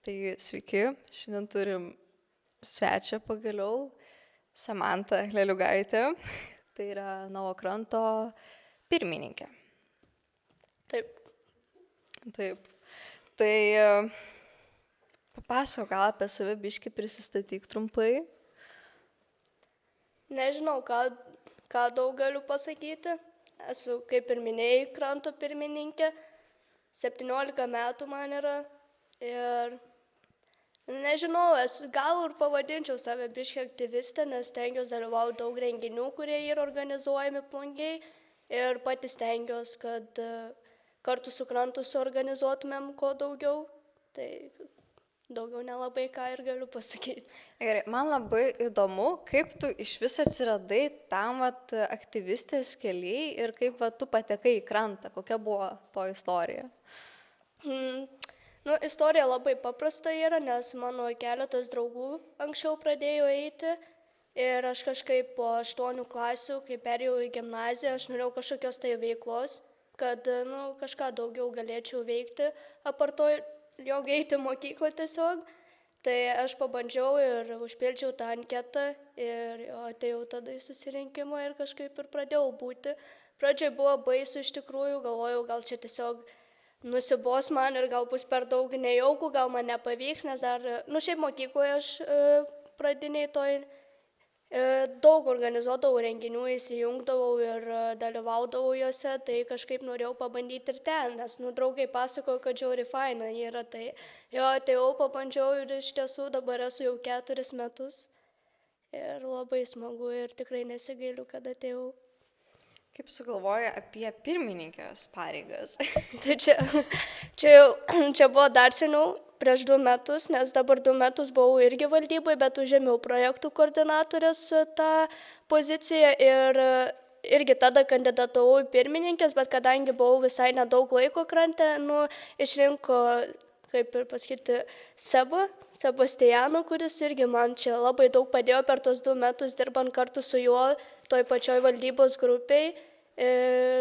Tai sveiki, šiandien turim svečią pagaliau, Samantą Leliugaitę. Tai yra Novokranto pirmininkė. Taip. Taip. Tai papasakok gal apie save biškį, prisistatyk trumpai. Nežinau, ką daug galiu pasakyti. Esu, kaip ir minėjai, kranto pirmininkė. 17 metų man yra. Ir nežinau, gal ir pavadinčiau save biškį aktyvistę, nes stengiuosi dalyvauti daug renginių, kurie yra organizuojami Plungėj. Ir pati stengiuosi, kad kartu su krantu suorganizuotumėm kuo daugiau. Tai daugiau nelabai ką ir galiu pasakyti. Gerai, man labai įdomu, kaip tu iš vis atsiradai tam aktyvistės keliai ir kaip tu patekai į krantą, kokia buvo to istorija? Istorija labai paprasta yra, nes mano keletas draugų anksčiau pradėjo eiti ir aš kažkaip po 8 klasių, kai perėjau į gimnaziją, aš norėjau kažkokios tai veiklos, kad kažką daugiau galėčiau veikti, apart to, jog eiti mokyklą tiesiog. Tai aš pabandžiau ir užpildžiau tą anketą ir atėjau tada į susirinkimą ir kažkaip ir pradėjau būti. Pradžioj buvo baisu iš tikrųjų, galvojau, gal čia tiesiog nusibos man ir gal bus per daug nejaukų, gal man nepavyks, nes dar, šiaip mokykloje aš pradiniai toj daug organizuodavau renginių, įsijungdavau ir dalyvaudavau juose, tai kažkaip norėjau pabandyti ir ten, nes draugai pasakojo, kad žiauri faina yra, tai atėjau, pabandžiau ir iš tiesų dabar esu jau 4 metus ir labai smagu ir tikrai nesigailiu, kad atėjau. Kaip sugalvoji apie pirmininkės pareigas? Tai čia buvo dar seniau, prieš 2 metus, nes dabar 2 metus buvau irgi valdybai, bet užėmiau projektų koordinatorės tą poziciją ir irgi tada kandidatavau į pirmininkės, bet kadangi buvau visai nedaug laiko krante, išrinko, kaip ir pasakyti, Sebastiano, kuris irgi man čia labai daug padėjo per tos 2 metus dirbant kartu su juo toj pačioj valdybos grupiai.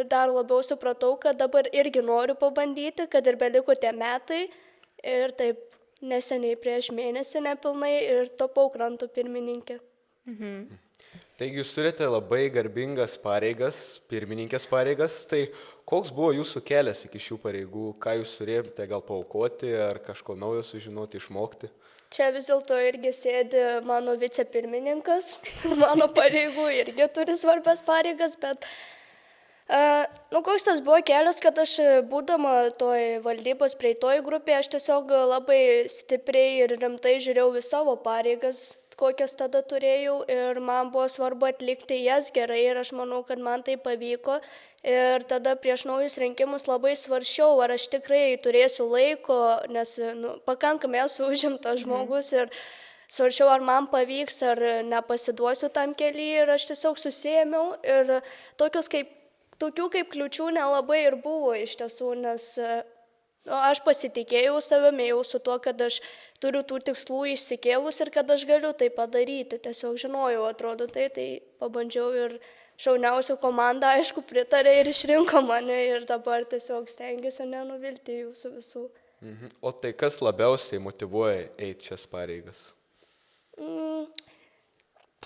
Dar labiau supratau, kad dabar irgi noriu pabandyti, kad ir beliko tie metai. Ir taip neseniai prieš mėnesį nepilnai ir tapau kranto pirmininkė. Taigi jūs turite labai garbingas pareigas, pirmininkės pareigas. Tai koks buvo jūsų kelias iki šių pareigų? Ką jūs turėjote gal paaukoti ar kažko naujo sužinoti, išmokti? Čia vis dėlto irgi sėdi mano vicepirmininkas. Mano pareigų irgi turi svarbias pareigas, bet koks tas buvo kelias, kad aš būdama toj valdybos prieitoj grupėje, aš tiesiog labai stipriai ir rimtai žiūrėjau į savo pareigas, kokias tada turėjau ir man buvo svarbu atlikti jas gerai ir aš manau, kad man tai pavyko. Ir tada prieš naujus rinkimus labai svarsčiau, ar aš tikrai turėsiu laiko, nes pakankamai esu užimtas žmogus ir svarsčiau, ar man pavyks, ar nepasiduosiu tam keliui ir aš tiesiog susiėmiau ir tokių kaip kliūčių nelabai ir buvo iš tiesų, nes aš pasitikėjau savimi jau su tuo, kad aš turiu tų tikslų išsikėlus ir kad aš galiu tai padaryti. Tiesiog žinojau, atrodo tai pabandžiau ir šauniausia komanda, aišku, pritarė ir išrinko mane ir dabar tiesiog stengiuosi nenuvilti jūsų visų. O tai kas labiausiai motyvuoja eiti šias pareigas?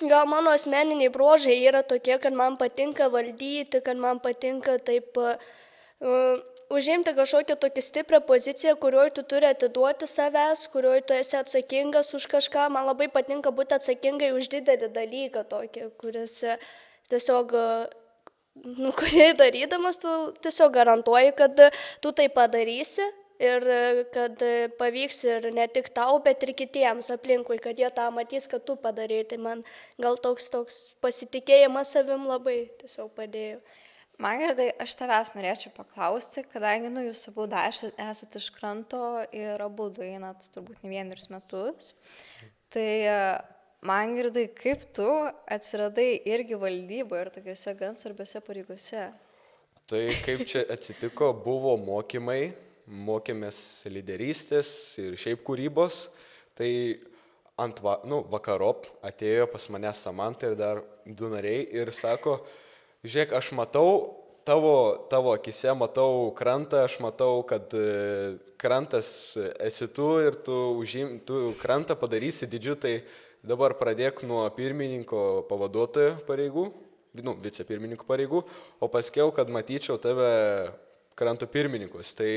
Gal mano asmeniniai bruožai yra tokie, kad man patinka valdyti, kad man patinka taip užimti kažkokią tokią stiprią poziciją, kurioje tu turi atiduoti savęs, kurioje tu esi atsakingas už kažką. Man labai patinka būti atsakingai už didelį dalyką tokį, kuris tiesiog, kurį darydamas tu tiesiog garantuoji, kad tu tai padarysi. Ir kad pavyks ir ne tik tau, bet ir kitiems aplinkui, kad jie tą matys, kad tu padarai. Tai man gal toks pasitikėjimas savim labai tiesiog padėjo. Mangardai, aš tavęs norėčiau paklausti, kadangi jūs abu esate iš kranto ir abu einat turbūt ne 1 metus. Tai Mangardai, kaip tu atsiradai irgi valdyboje ir tokiuose gan svarbiose pareigose? Tai kaip čia atsitiko, buvo mokymai. Mokėmės lyderystės ir šiaip kūrybos, tai vakarop atėjo pas mane Samanta ir dar 2 nariai ir sako, žiūrėk, aš matau, tavo akise matau krantą, aš matau, kad krantas esi tu ir tu krantą padarysi didžiu, tai dabar pradėk nuo pirmininko pavaduotojo pareigų, vicepirmininko pareigų, o paskiau, kad matyčiau tave kranto pirmininkus. Tai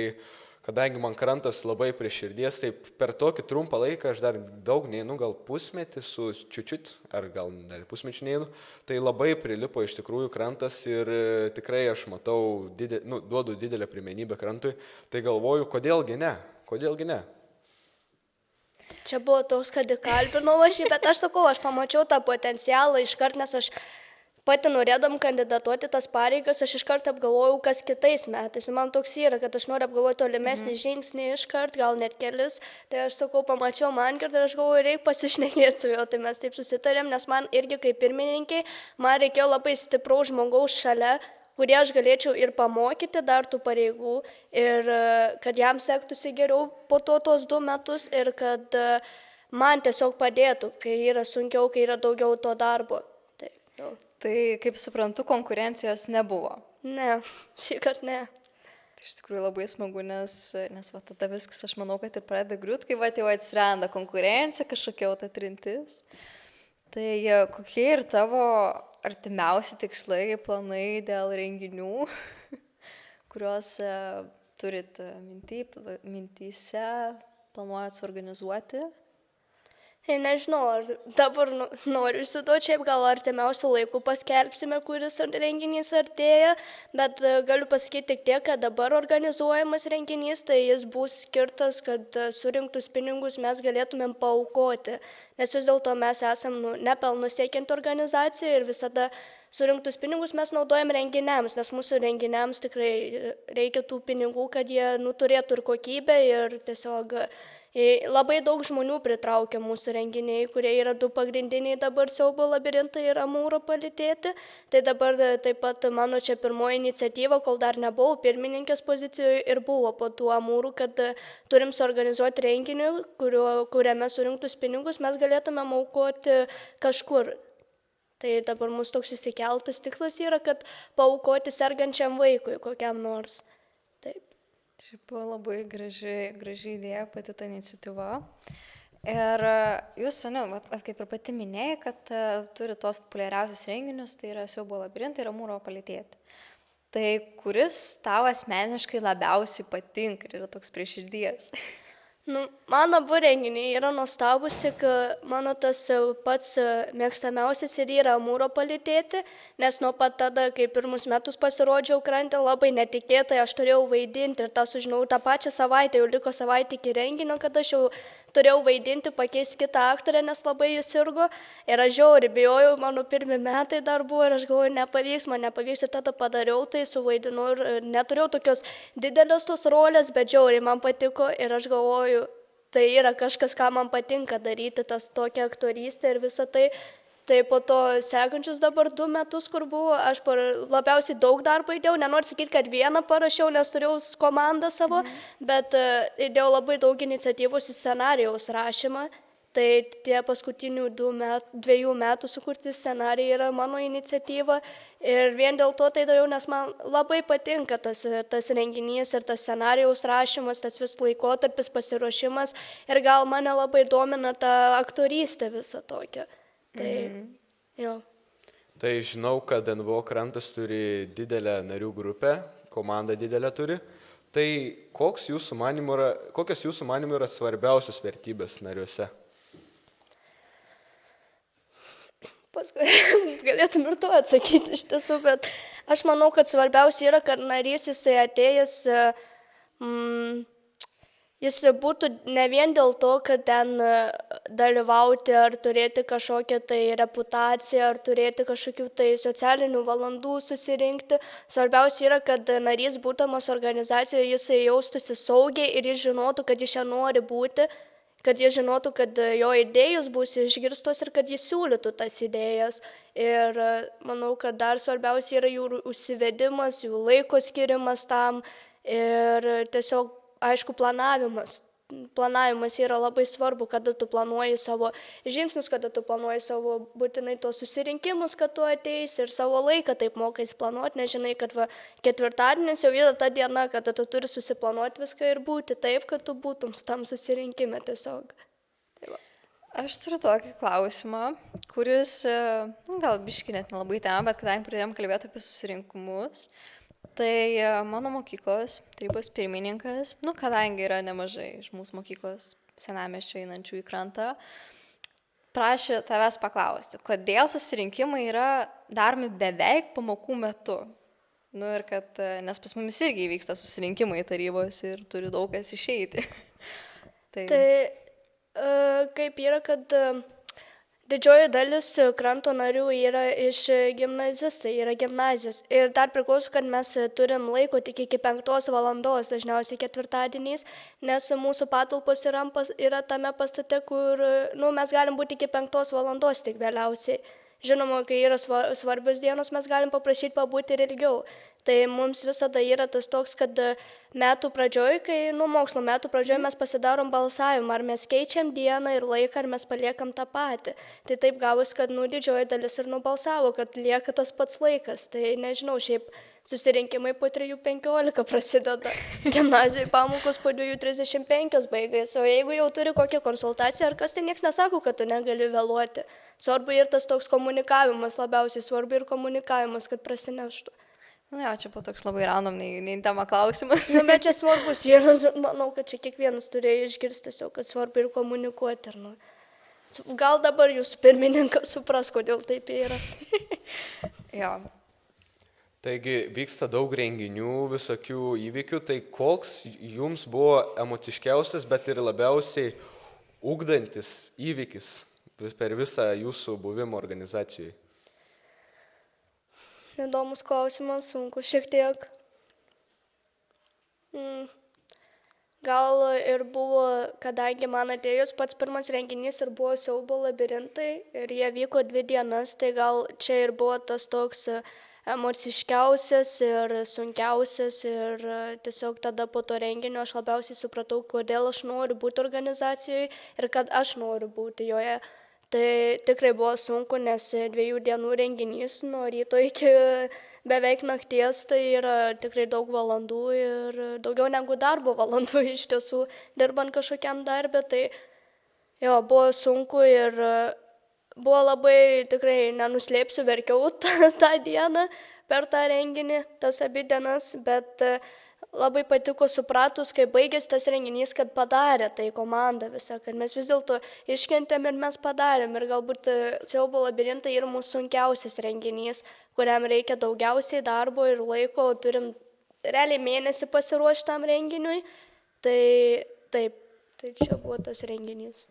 kadangi man krantas labai prie širdies, tai per tokį trumpą laiką aš dar daug neinu, gal pusmetį su čiučiut, ar gal dar pusmečių neinu, tai labai prilipo iš tikrųjų krantas ir tikrai aš matau, duodu didelę pirmenybę krantui, tai galvoju, kodėlgi ne. Čia buvo toks, kad įkalbinau aš jį, bet aš sakau, aš pamačiau tą potencialą iškart, nes aš pati norėdam kandidatuoti tas pareigas, aš iškart apgalvojau, kas kitais metais. Man toks yra, kad aš noriu apgalvoti tolimesnį žingsnį iškart, gal net kelis. Tai aš sakau, pamačiau Mangirdą ir aš galvoju, reikia pasišnekėti su juo. Tai mes taip susitarėm, nes man irgi kaip pirmininkai, man reikėjo labai stipraus žmogaus šalia, kurį aš galėčiau ir pamokyti dar tų pareigų ir kad jam sektųsi geriau po tos 2 metus ir kad man tiesiog padėtų, kai yra sunkiau, kai yra daugiau to darbo. Tai, kaip suprantu, konkurencijos nebuvo. Ne, šį kartą ne. Tai iš tikrųjų labai smagu, nes va, tada viskas, aš manau, kad ir pradeda griūt, kai va, jau atsiranda konkurencija, kažkokia ta trintis. Tai kokie ir tavo artimiausi tikslai, planai dėl renginių, kuriuos turit mintyse, planuojat suorganizuoti? Nežinau, ar dabar noriu įsiduoti, šiaip gal artimiausių laikų paskelbsime, kuris renginys artėja, bet galiu pasakyti tik tiek, kad dabar organizuojamas renginys, tai jis bus skirtas, kad surinktus pinigus mes galėtumėm paaukoti, nes vis dėlto mes esam nepelno siekianti organizacija ir visada surinktus pinigus mes naudojam renginiams, nes mūsų renginiams tikrai reikia tų pinigų, kad jie turėtų ir kokybę ir tiesiog labai daug žmonių pritraukia mūsų renginiai, kurie yra 2 pagrindiniai dabar Siaubo labirintai ir Amūro palytėti. Tai dabar taip pat mano čia pirmoji iniciatyva, kol dar nebuvau pirmininkės pozicijoje ir buvo po tų Amūrų, kad turim suorganizuoti renginį, kuriame surinktus pinigus mes galėtumėm aukoti kažkur. Tai dabar mūsų toks įsikeltas tikslas yra, kad paaukoti sergančiam vaikui kokiam nors. Taip. Šiaip buvo labai graži idėja, pati ta iniciatyva. Ir jūs, kaip ir pati minėjai, kad turi tos populiariausius renginius, tai yra Siaubo labirintai ir Amūro palytėti. Tai kuris tau asmeniškai labiausiai patinka ir yra toks prie širdies? Man abu renginiai yra nuostabus, tik mano tas pats mėgstamiausias ir yra Amūro palytėti, nes nuo pat tada, kai pirmus metus pasirodžiau krante, labai netikėtai aš turėjau vaidinti ir tą sužinojau tą pačią savaitę, jau liko savaitė iki renginio, kad aš jau turėjau vaidinti, pakeisti kitą aktorę, nes labai jis sirgo ir aš žiauriai bijojau, mano pirmi metai dar buvo ir aš galvoju, man nepavyks ir tada padariau tai, suvaidinau ir neturėjau tokios didelės tos rolės, bet žiauriai man patiko ir aš galvoju, tai yra kažkas, ką man patinka daryti, tas tokia aktorystė ir visa tai. Tai po to sekančius dabar 2 metus, kur buvo, aš labiausiai daug darbo įdėjau, nenoriu sakyti, kad vieną parašiau, nes turėjau komandą savo, bet įdėjau labai daug iniciatyvos į scenarijaus rašymą. Tai tie paskutinių 2 metų sukurti scenarijai yra mano iniciatyva ir vien dėl to tai dariau, nes man labai patinka tas renginys ir tas scenarijaus rašymas, tas vis laikotarpis pasiruošimas ir gal mane labai domina ta aktorystė visa tokia. Tai, jo. Tai žinau, kad NVO krantas turi didelę narių grupę, komandą didelę turi. Tai kokios jūsų manymų yra svarbiausios vertybės nariuose? Paskui galėtum ir to atsakyti iš tiesų, bet aš manau, kad svarbiausia yra, kad narys jisai atėjęs, jis būtų ne vien dėl to, kad ten dalyvauti ar turėti kažkokią tai reputaciją, ar turėti kažkokių tai socialinių valandų susirinkti. Svarbiausia yra, kad narys būdamas organizacijoje jisai jaustųsi saugiai ir jis žinotų, kad jis čia nori būti, kad jis žinotų, kad jo idėjos bus išgirstos ir kad jis siūlytų tas idėjas. Ir manau, kad dar svarbiausia yra jų užsivedimas, jų laiko skirimas tam ir tiesiog aišku, planavimas planavimas yra labai svarbu, kada tu planuoji savo žingsnius, kada tu planuoji savo būtinai tos susirinkimus, kad tu ateisi ir savo laiką taip mokais planuoti, nežinai, kad ketvirtadienis jau yra ta diena, kada tu turi susiplanuoti viską ir būti taip, kad tu būtum tam susirinkime tiesiog. Aš turiu tokį klausimą, kuris, gal biški net nelabai tema, bet kadangi pradėjom kalbėti apie susirinkimus, tai mano mokyklos tarybos pirmininkas, kadangi yra nemažai iš mūsų mokyklos senamiesčio einančių į krantą, prašė tavęs paklausti, kodėl susirinkimai yra daromi beveik pamokų metu. Ir kad, nes pas mumis irgi vyksta susirinkimai tarybos ir turi daug kas išeiti. Tai kaip yra, kad didžioji dalis kranto narių yra iš gimnazistai, yra gimnazijos. Ir dar priklauso, kad mes turim laiko tik iki 5 valandos, dažniausiai ketvirtadieniais, nes mūsų patalpos yra tame pastate, kur mes galim būti iki 5 valandos tik vėliausiai. Žinoma, kai yra svarbios dienos, mes galim paprašyti pabūti ir ilgiau. Tai mums visada yra tas toks, kad metų pradžioj, mokslo metų pradžioj mes pasidarom balsavimą, ar mes keičiam dieną ir laiką, ar mes paliekam tą patį. Tai taip gavus, kad didžioji dalis ir nubalsavo, kad lieka tas pats laikas. Tai nežinau, šiaip susirinkimai po 3:15 prasideda, gimnazijai pamokos po 2:35 baigais, o jeigu jau turi kokią konsultaciją ar kas, tai niekas nesako, kad tu negali vėluoti. Svarbu ir tas toks komunikavimas, labiausiai svarbu ir komunikavimas, kad prasineštų. Čia buvo toks labai random, nei tema klausimas. Bet čia svarbus ir manau, kad čia kiekvienas turėjo išgirsti tiesiog, kad svarbu ir komunikuoti. Gal dabar jūsų pirmininkas supras, kodėl taip yra. Jo. Taigi vyksta daug renginių, visokių įvykių, tai koks jums buvo emociškiausias, bet ir labiausiai ugdantis įvykis per visą jūsų buvimo organizacijoje? Įdomus klausimas, sunku šiek tiek. Gal ir buvo, kadangi man atėjus pats pirmas renginys ir buvo siaubo labirintai ir jie vyko 2 dienas, tai gal čia ir buvo tas toks emociškiausias ir sunkiausias ir tiesiog tada po to renginio aš labiausiai supratau, kodėl aš noriu būti organizacijoje ir kad aš noriu būti joje. Tai tikrai buvo sunku, nes 2 dienų renginys nuo ryto iki beveik nakties, tai yra tikrai daug valandų ir daugiau negu darbo valandų iš tiesų dirbant kažkokiam darbę. Tai jo, buvo sunku ir buvo labai, tikrai nenuslėpsiu, verkiau tą dieną per tą renginį, tas abi dienas, bet labai patiko supratus, kai baigėsi tas renginys, kad padarė tai komanda visą, kad mes vis dėlto iškentėm ir mes padarėm. Ir galbūt siaubo labirintai yra mūsų sunkiausias renginys, kuriam reikia daugiausiai darbo ir laiko, turim realiai mėnesį pasiruošti tam renginiui. Tai taip, tai čia buvo tas renginys.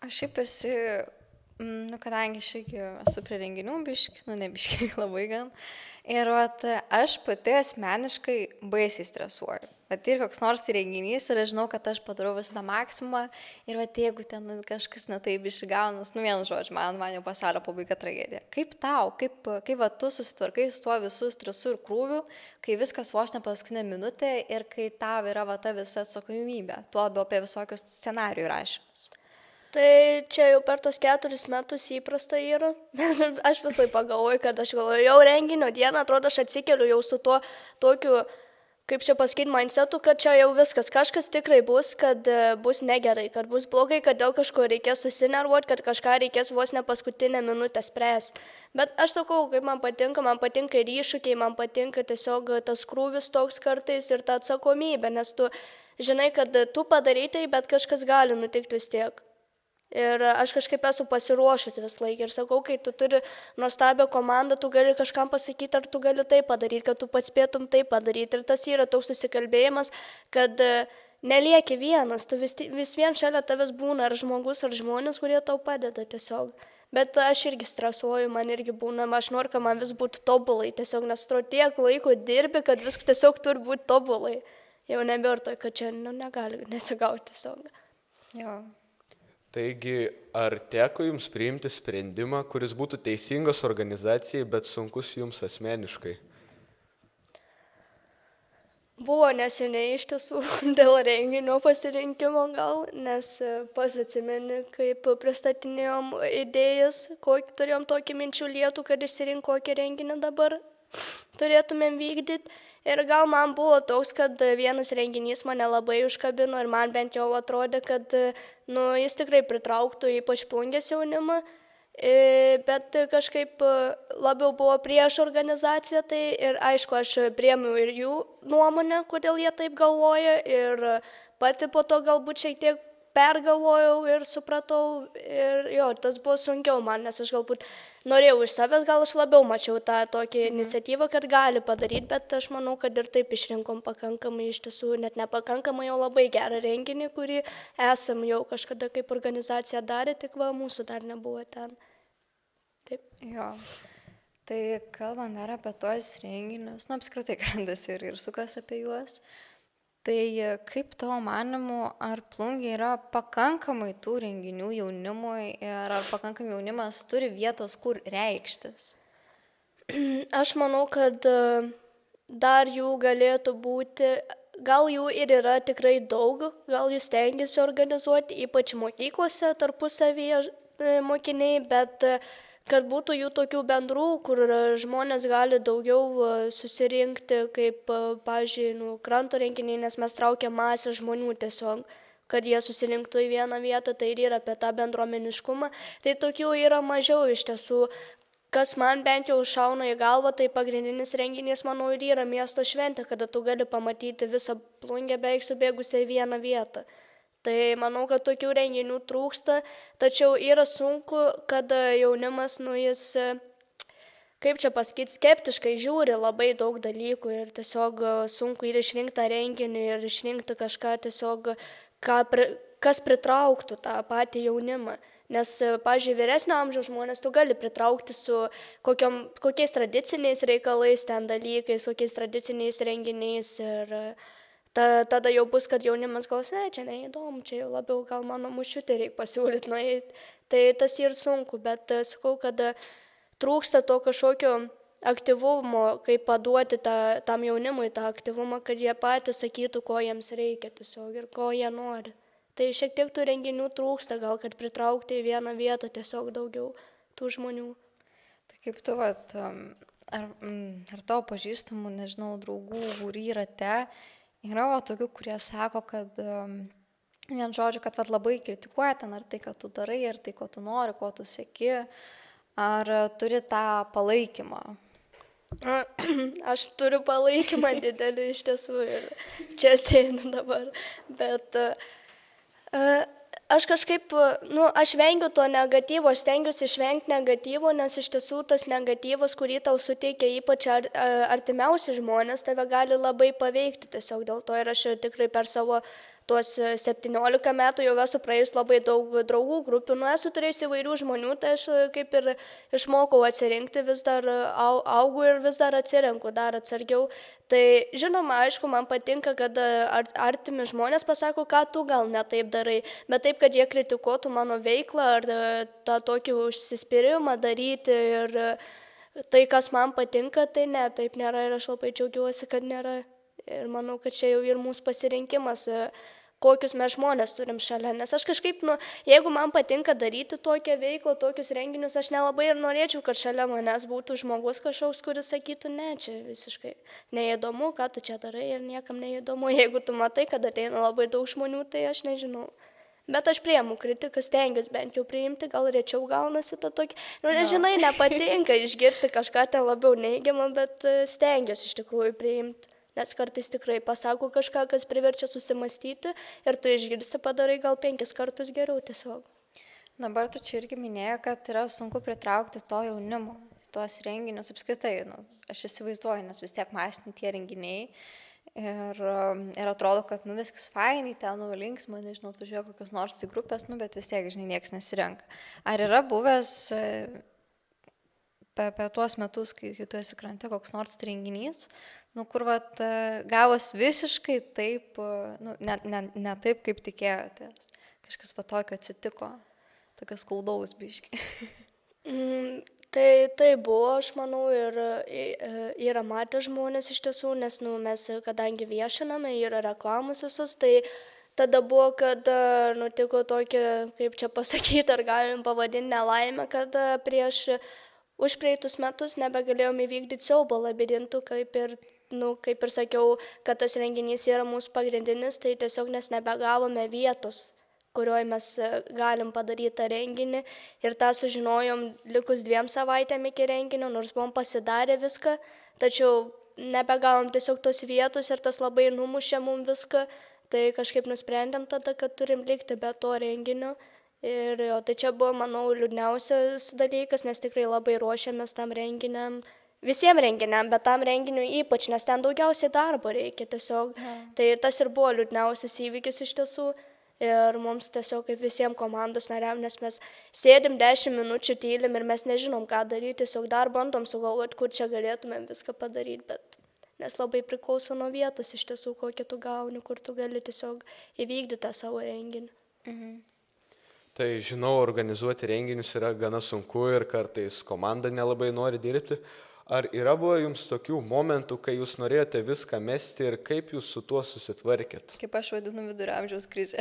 Aš šiaip kadangi aš esu prie renginių biški, ne biški, labai gan. Ir aš pati asmeniškai baisiai stresuoju. Ir koks nors renginys ir aš žinau, kad aš padarau visą tą maksimumą ir jeigu ten kažkas netaip išgaunas, vienu žodžiu, man jau pasaulio pabaiga tragedija. Kaip tau, kaip tu susitvarkai su tuo visų stresu ir krūviu, kai viskas vos ne paskutinę minutę ir kai tau yra ta visa atsakomybė, tuo labiau apie visokius scenarijų rašymus? Tai čia jau per tos 4 metus įprasta yra. Aš visai pagalvoju, kad aš galvoju, jau renginio dieną, atrodo, aš atsikeliu jau su tuo tokiu, kaip čia pasakyti, mindsetu, kad čia jau viskas, kažkas tikrai bus, kad bus negerai, kad bus blogai, kad dėl kažko reikės susinervuoti, kad kažką reikės vos ne paskutinę minutę spręsti. Bet aš sakau, kaip man patinka ir iššūkiai, man patinka tiesiog tas krūvis toks kartais ir ta atsakomybė, nes tu žinai, kad tu padarai tai, bet kažkas gali nutikti vis tiek. Ir aš kažkaip esu pasiruošusi vis laik ir sakau, kai tu turi nuostabią komandą, tu gali kažkam pasakyti, ar tu gali tai padaryti, kad tu pats spėtum tai padaryti. Ir tas yra toks susikalbėjimas, kad nelieki vienas, tu vis vien šalia tavęs būna ar žmogus, ar žmonės, kurie tau padeda tiesiog. Bet aš irgi stresuoju, man irgi būna, aš noriu, kad man vis būtų tobulai, tiesiog nes tu tiek laiko dirbi, kad viskas tiesiog turi būti tobulai. Jau nebėra to, kad čia negali nesigauti tiesiog. Jo. Taigi, ar teko jums priimti sprendimą, kuris būtų teisingas organizacijai, bet sunkus jums asmeniškai? buvo neseniai iš tiesų dėl renginio pasirinkimo gal, nes pas atsimeni, kaip pristatinėjom idėjas, kokį turėjom tokį minčių lietų, kad išsirink kokį renginį dabar turėtumėm vykdyti. Ir gal man buvo toks, kad vienas renginys mane labai užkabino ir man bent jau atrodė, kad jis tikrai pritrauktų ypač Plungės jaunimą. Bet kažkaip labiau buvo prieš organizaciją, tai ir aišku, aš priėmiau ir jų nuomonę, kodėl jie taip galvoja ir pati po to galbūt šiek tiek pergalvojau ir supratau ir jo, tas buvo sunkiau man, nes aš galbūt norėjau iš savęs, gal aš labiau mačiau tą tokią iniciatyvą, kad gali padaryti, bet aš manau, kad ir taip išrinkom pakankamai, iš tiesų net nepakankamai, jau labai gerą renginį, kurį esam jau kažkada kaip organizacija darė, tik va, mūsų dar nebuvo ten. Taip. Jo. Tai kalbant dar apie tos renginius, apskritai grandas ir sukas apie juos, tai kaip tavo manimu, ar Plungėje yra pakankamai tų renginių jaunimui ir ar pakankamai jaunimas turi vietos, kur reikštis? Aš manau, kad dar jų galėtų būti, gal jų ir yra tikrai daug, gal jų stengiasi organizuoti, ypač mokyklose tarpusavyje mokiniai, bet kad būtų jų tokių bendrų, kur žmonės gali daugiau susirinkti, kaip, pavyzdžiui, kranto renginiai, nes mes traukiam masę žmonių tiesiog, kad jie susirinktų į vieną vietą, tai ir yra apie tą bendruomeniškumą. Tai tokių yra mažiau iš tiesų. Kas man bent jau šauna į galvą, tai pagrindinis renginys, manau, ir yra miesto šventė, kada tu gali pamatyti visą Plungę beveik subėgusią į vieną vietą. Tai manau, kad tokių renginių trūksta, tačiau yra sunku, kad jaunimas, jis, kaip čia pasakyti, skeptiškai žiūri labai daug dalykų ir tiesiog sunku ir išrinkti tą renginį ir išrinkti kažką tiesiog, kas pritrauktų tą patį jaunimą. Nes, pavyzdžiui, vyresnio amžiaus žmonės tu gali pritraukti su kokiais tradiciniais reikalais, ten dalykais, kokiais tradiciniais renginiais ir tada jau bus, kad jaunimas galvos, čia neįdomu, čia jau labiau gal mano mušiutė reikia pasiūlyti nueiti. Tai tas ir sunku, bet sakau, kad trūksta to kažkokio aktyvumo, kaip paduoti tam jaunimui tą aktyvumą, kad jie patys sakytų, ko jiems reikia tiesiog ir ko jie nori. Tai šiek tiek tų renginių trūksta, gal kad pritraukti į vieną vietą tiesiog daugiau tų žmonių. Tai kaip tu, ar tavo pažįstamų, nežinau, draugų, būry rate, yra tokių, kurie sako, kad vien žodžiu, kad labai kritikuoja ten ar tai, ką tu darai, ar tai, ko tu nori, ko tu seki, ar turi tą palaikymą? Aš turiu palaikymą didelį iš tiesų ir čia sėdžiu dabar, bet aš kažkaip, aš vengiu to negatyvo, aš stengiuosi išvengti negatyvo, nes iš tiesų tas negatyvas, kurį tau suteikia ypač artimiausi žmonės, tave gali labai paveikti tiesiog dėl to ir aš tikrai per savo tuos 17 metų jau esu praėjus labai daug draugų grupių, esu turėjus įvairių žmonių, tai aš kaip ir išmokau atsirinkti, vis dar augu ir vis dar atsirenku, dar atsargiau. Tai žinoma, aišku, man patinka, kad artimi žmonės pasako, ką tu gal ne taip darai, bet taip, kad jie kritikuotų mano veiklą ar tą tokį užsispyrimą daryti ir tai, kas man patinka, tai ne, taip nėra ir aš labai džiaugiuosi, kad nėra. Ir manau, kad čia jau ir mūsų pasirinkimas, kokius mes žmonės turim šalia. Nes aš kažkaip, jeigu man patinka daryti tokią veiklą, tokius renginius, aš nelabai ir norėčiau, kad šalia manęs būtų žmogus kažkoks, kuris sakytų, ne, čia visiškai neįdomu, ką tu čia darai ir niekam neįdomu. Jeigu tu matai, kad ateina labai daug žmonių, tai aš nežinau. Bet aš priimu kritiką, stengiuosi bent jau priimti, gal rečiau gaunasi tą tokį. Nežinai, nepatinka išgirsti kažką ten labiau neigiamą, bet stengiuosi iš tikrųjų priimti. Nes kartais tikrai pasako kažką, kas priverčia susimastyti ir tu išgirsti padarai gal 5 kartus geriau tiesiog. Dabar tu čia irgi minėjai, kad yra sunku pritraukti to jaunimo, tuos renginius apskritai. Aš įsivaizduoju, nes vis tiek masiniai tie renginiai ir atrodo, kad viskas fainai, ten linksma, nežinau, atvažiuoja kokios nors tai grupės, bet vis tiek, žinai, niekas nesirenka. Ar yra buvęs per tuos metus, kai tu esi krante, koks nors renginys, kur gavos visiškai taip, ne taip, kaip tikėjotės. Kažkas tokio atsitiko, tokios skaudaus biški. Tai buvo, aš manau, ir yra matę žmonės iš tiesų, nes mes, kadangi viešiname, yra reklamos visus, tai tada buvo, kad nutiko tokia, kaip čia pasakyti, ar galim pavadinti nelaimę, kad prieš užpraeitus metus nebegalėjom įvykdyti siaubo labirintų, kaip ir sakiau, kad tas renginys yra mūsų pagrindinis, tai tiesiog nes nebegavome vietos, kurioje mes galim padaryti tą renginį ir tą sužinojom likus 2 savaitėm iki renginio, nors buvom pasidarę viską, tačiau nebegavom tiesiog tos vietos ir tas labai numušė mum viską, tai kažkaip nusprendėm tada, kad turim likti be to renginio. Ir tai čia buvo, manau, liūdniausias dalykas, nes tikrai labai ruošiamės tam renginiam, visiems renginiam, bet tam renginiui ypač, nes ten daugiausiai darbo reikia tiesiog. Tai tas ir buvo liūdniausias įvykis iš tiesų. Ir mums tiesiog kaip visiems komandos nariam, nes mes sėdim 10 minučių tylim ir mes nežinom, ką daryti, tiesiog dar bandom sugalvoti, kur čia galėtumėm viską padaryti, bet nes labai priklauso nuo vietos iš tiesų, kokį tu gauni, kur tu gali tiesiog įvykdyti tą savo renginį. Tai žinau, organizuoti renginius yra gana sunku ir kartais komanda nelabai nori dirbti. Ar yra buvo jums tokių momentų, kai jūs norėjote viską mesti ir kaip jūs su tuo susitvarkėt? Kaip aš vadinu vidurio amžiaus krizę.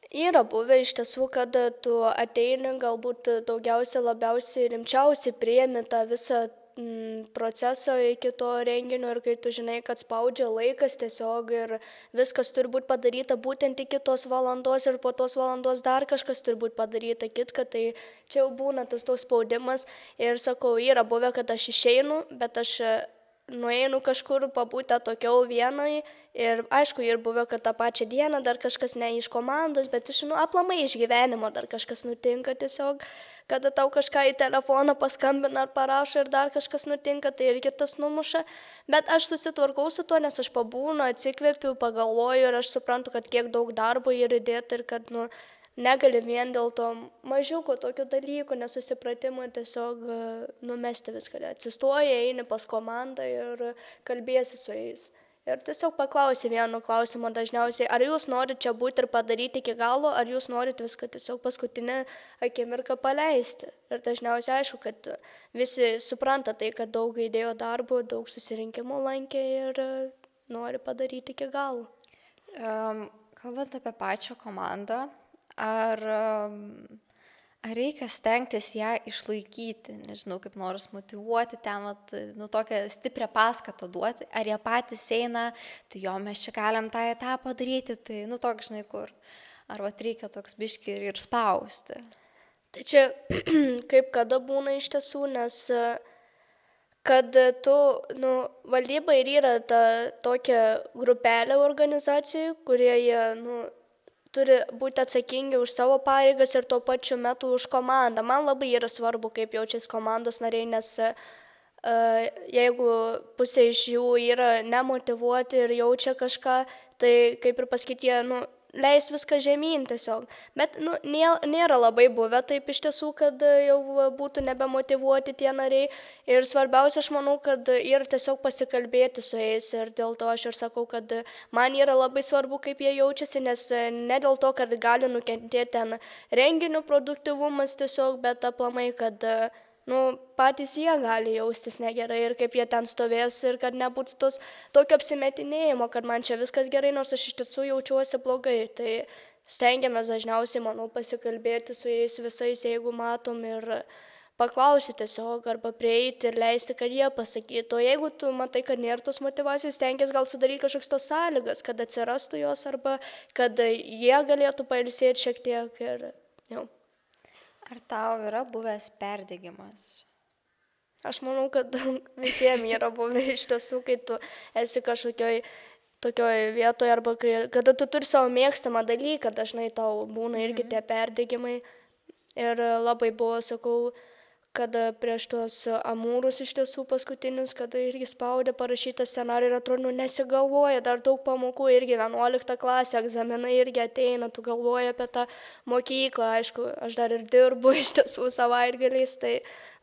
Yra buvę iš tiesų, kad tu ateini galbūt daugiausiai, labiausiai, rimčiausiai priemi tą visą procesą iki to renginio ir kai tu žinai, kad spaudžia laikas tiesiog ir viskas turi būti padaryta būtent iki tos valandos ir po tos valandos dar kažkas turi būti padaryta kitka, tai čia jau būna tas toks spaudimas ir sakau, yra buvę, kad aš išeinu, bet aš nueinu kažkur pabūti atokiau vienai ir aišku, ir buvę, kad tą pačią dieną dar kažkas ne iš komandos, bet aplamai iš gyvenimo dar kažkas nutinka tiesiog, kada tau kažką į telefoną paskambina ar parašo ir dar kažkas nutinka, tai irgi tas numuša, bet aš susitvarkau su tuo, nes aš pabūnu, atsikvėpiu, pagalvoju ir aš suprantu, kad kiek daug darbo yra įdėta ir kad negali vien dėl to mažiuko tokio dalyko, nesusipratimo tiesiog numesti viską. Atsistoji, eini pas komandą ir kalbėsi su jais. Ir tiesiog paklausi vieno klausimo dažniausiai, ar jūs norite čia būti ir padaryti iki galo, ar jūs norite viską tiesiog paskutinę akimirką paleisti. Ir dažniausiai aišku, kad visi supranta tai, kad daug įdėjo darbo, daug susirinkimų lankė ir nori padaryti iki galo. Kalbant apie pačią komandą, ar reikia stengtis ją išlaikyti, nežinau, kaip nors motyvuoti ten, tokią stiprią paskatą duoti, ar jie patys eina, tai jo, mes čia galim tą padaryti, tai, toks, žinai, kur, ar reikia toks biški ir spausti. Tai čia kaip kada būna iš tiesų, nes kad tu, valdyba ir yra ta tokia grupelė organizacijų, kurie jie, turi būti atsakingi už savo pareigas ir tuo pačiu metu už komandą. Man labai yra svarbu, kaip jaučiasi komandos nariai, nes jeigu pusė iš jų yra nemotyvuoti ir jaučia kažką, tai kaip ir pasakyti, jie leis viską žemyn tiesiog. Bet nėra labai buvę taip iš tiesų, kad jau būtų nebemotyvuoti tie nariai. Ir svarbiausia, aš manau, kad yra tiesiog pasikalbėti su jais. Ir dėl to aš ir sakau, kad man yra labai svarbu, kaip jie jaučiasi, nes ne dėl to, kad gali nukentėti ten renginių produktyvumas tiesiog, bet aplamai, kad patys jie gali jaustis negerai ir kaip jie ten stovės ir kad nebūtų tokio apsimetinėjimo, kad man čia viskas gerai, nors aš iš tiesų jaučiuosi blogai. Tai stengiamės dažniausiai, manau, pasikalbėti su jais visais, jeigu matom ir paklausyti tiesiog arba prieiti ir leisti, kad jie pasakytų. O jeigu tu matai, kad nėra tos motyvacijos, stengiasi gal sudaryti kažkoks tos sąlygas, kad atsirastų jos arba kad jie galėtų pailsėti šiek tiek ir jau. Ar tau yra buvęs perdegimas? Aš manau, kad visiems yra buvę iš tiesų, kai tu esi kažkokioj tokioj vietoje arba kada tu turi savo mėgstamą dalyką, dažnai tau būna irgi tie perdegimai. Ir labai buvo, sakau, kad prieš tuos amūrus iš tiesų paskutinius, kada irgi spaudė parašytą scenarijų ir atrodo, nesigalvoja, dar daug pamokų, irgi 11 klasė, egzaminai irgi ateina, tu galvoji apie tą mokyklą, aišku, aš dar ir dirbu iš tiesų savaitgaliais, tai